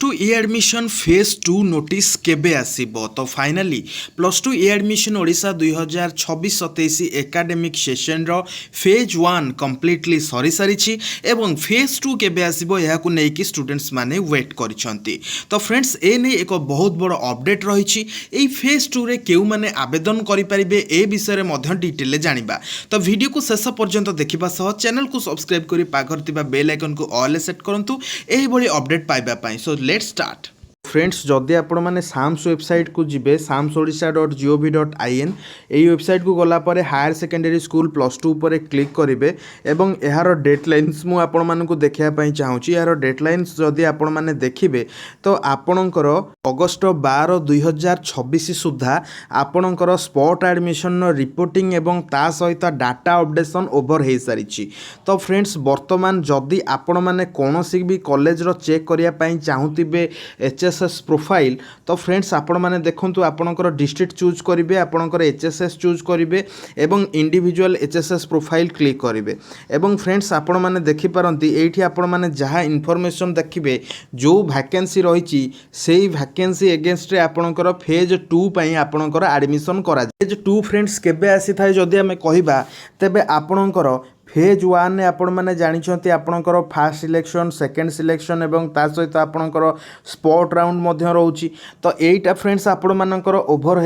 To ए admission phase 2 notice केबे आसीबो तो फाइनाली प्लस टू ए एडमिशन ओडिशा 2026-27 एकाडेमिक सेशन रो फेज 1 कंप्लीटली सरी सारी एवं फेज 2 केबे आसीबो याकु नै कि स्टूडेंट्स माने वेट करिसंती। तो फ्रेंड्स ए नै एक बहुत बड़ अपडेट रहिछि। एई फेज 2 रे केउ माने आवेदन करि परिबे ए विषय रे मध्य डिटेल जानिबा। तो वीडियो को शेष पर्यंत देखिबा सह चैनल को सब्सक्राइब करि पाखर थिबा बेल आइकन को ऑल सेट करंतु एही भली अपडेट पाइबा पई। So let's start. फ्रेंड्स जदि आपण मैंने साम्स वेबसाइट को जिबे samsodisha.gov.in यही वेबसाइट को गला परे हायर सेकेंडरी स्कूल प्लस 2 पर क्लिक करेंगे एवं यार डेडलाइंस मु आपण मानकु देखिया पई चाहूची। यार डेडलाइंस जदि आपण माने देखिबे तो आपणकर अगस्ट 12 2026 सुधा आपणकर स्पॉट एडमिशन रिपोर्टिंग एवं ता सहित डाटा अपडेशन ओवर हो सारी। तो फ्रेंड्स वर्तमान जदि आपण माने कोनोसी भी कॉलेज रो चेक करिया पई चाहूतिबे एचएसएस प्रोफाइल तो फ्रेंड्स आपण माने देखंतु आपणकर डिस्ट्रिक्ट चूज करिवे, आपणकर एचएसएस चूज करिवे एवं इंडिविजुअल एचएसएस प्रोफाइल क्लिक करिवे एवं फ्रेंड्स आपण माने देखि पारंती एठी आपण माने जहा इन्फॉर्मेशन देखिबे जो वैकेंसी रहिछि सेही वैकेंसी अगेंस्ट रे आपणकर फेज 2 पई आपणकर एडमिशन करा। फेज 2 फ्रेंड्स केबे आसी थाए जदि हमें कहिबा तेबे आपणकर फेज 1 ने आपण माने जानिछंती आपणकर फास्ट सिलेक्शन सेकंड सिलेक्शन एवं ता सहित आपणकर स्पॉट राउंड मध्य रहउची। तो एटा फ्रेंड्स आपण मानकर ओभर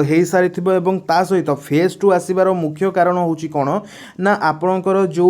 हे सारी थिबो एवं ता सहित फेज 2 आसीबार मुख्य कारण होची कोन ना आपणकर जो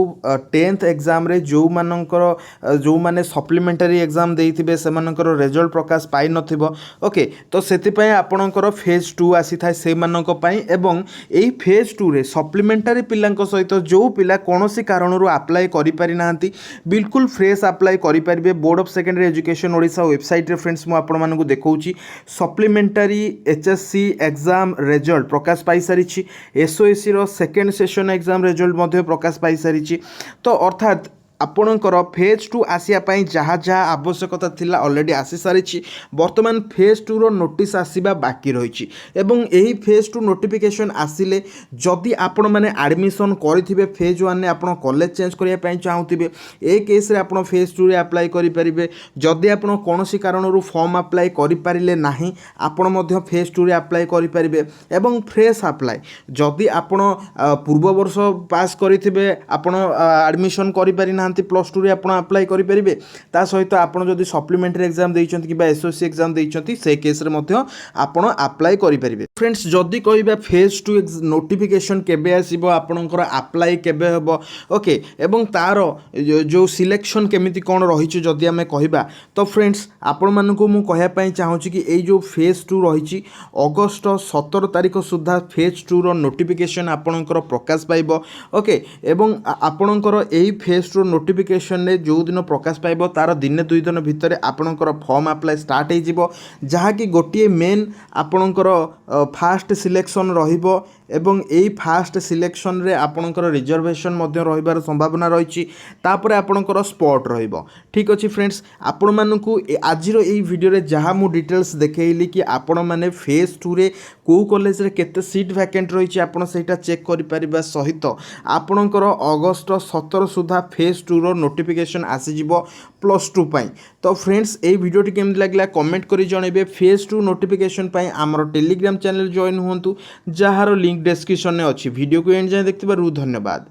10th एग्जाम रे जो मानकर जो माने सप्लीमेंटरी एग्जाम देइथिबे सेमानकर रिजल्ट प्रकाश पाइ नथिबो। ओके तो सेति पय आपणकर फेज 2 आसी थाए से मानक पय एवं एई फेज 2 रे सप्लीमेंटरी पिलांक सहित जो पिला कोन कारण अप्लाई करि पारि नांती बिल्कुल फ्रेश अप्लाई करि परिबे। Board of secondary education Odisha website रे फ्रेंड्स मु आपण मानकु देखौची सप्लीमेंटरी एचएससी एग्जाम रिजल्ट प्रकाश पाई सारिछि। एसओएससी रो सेकेंड सेशन एग्जाम रिजल्ट मध्ये प्रकाश पाई सारिछि। तो अर्थात आपणकर फेज 2 आसिया पई जहाँ जहाँ आवश्यकता थिला ऑलरेडी आसी सारी। वर्तमान फेज 2 रो नोटिस आसीबा बाकी रही एवं यही फेज 2 नोटिफिकेशन आसिले जदि आपण माने एडमिशन करिथिबे फेज 1 ने आपण कॉलेज चेंज करिया पई चाहूतिबे ए केस रे आपण फेज 2 रे अप्लाई करि परिबे। जदि आपण कोनोसी कारणरू फॉर्म अप्लाई करि पारिले नाही आपण मध्य फेज 2 रे अप्लाई करि परिबे एवं फ्रेश अप्लाई जदि आपण पूर्व वर्ष पास करिथिबे आपण एडमिशन करि पारि ना प्लस 2 रे आपण अप्लाई करि परिबे। ता सहित आपण जदि सप्लीमेंटरी एग्जाम देइछंती कि बा एसओसी एग्जाम देइछंती से केस रे मध्य आपण अप्लाई करि परिबे। फ्रेंड्स जदि कहिबा फेज 2 नोटिफिकेशन केबे आसीबो आपणकर अप्लाई केबे हबो ओके एवं तार जो सिलेक्शन केमिति कोन रहिछि जदि हमें कहिबा तो फ्रेंड्स आपण मानकु मु कहया पई चाहूछि कि एई जो फेज 2 रहिछि अगस्त 17 तारिख सुधा फेज 2 रो नोटिफिकेशन आपणकर प्रकाश पाइबो। ओके एवं आपणकर एई फेज 2 नोटिफिकेशन ने जो दिन प्रकाश पाइबो तार दिन 2 दिन भितर आपणकर फॉर्म अप्लाई स्टार्ट हो जिवो जहा कि गोटे मेन आपणकर फास्ट सिलेक्शन रहिबो एवं एई फास्ट सिलेक्शन रे आपणकर रिजर्वेशन मध्य रहिबार संभावना रहिछि। तापर आपणकर स्पॉट रहिबो। ठीक अछि फ्रेंड्स आपण मानकु आजिर एई वीडियो रे जहा मु डिटेल्स देखेइली कि आपण माने फेज 2 रे को कॉलेज रे केते सीट वैकेंट रहिछि आपण सेटा चेक करि परिबा सहित आपणकर अगस्त 17 सुधा फेज 2 रो नोटिफिकेशन आसी जिवो प्लस 2 पई। तो फ्रेंड्स ए वीडियो टी केमति लागला कमेंट करि जणेबे। फेज 2 नोटिफिकेशन पई हमर टेलीग्राम चैनल जॉइन हुंतु जहार लिंक डिस्क्रिप्शन में अच्छी। वीडियो को एंड जाए देखिबारु धन्यवाद।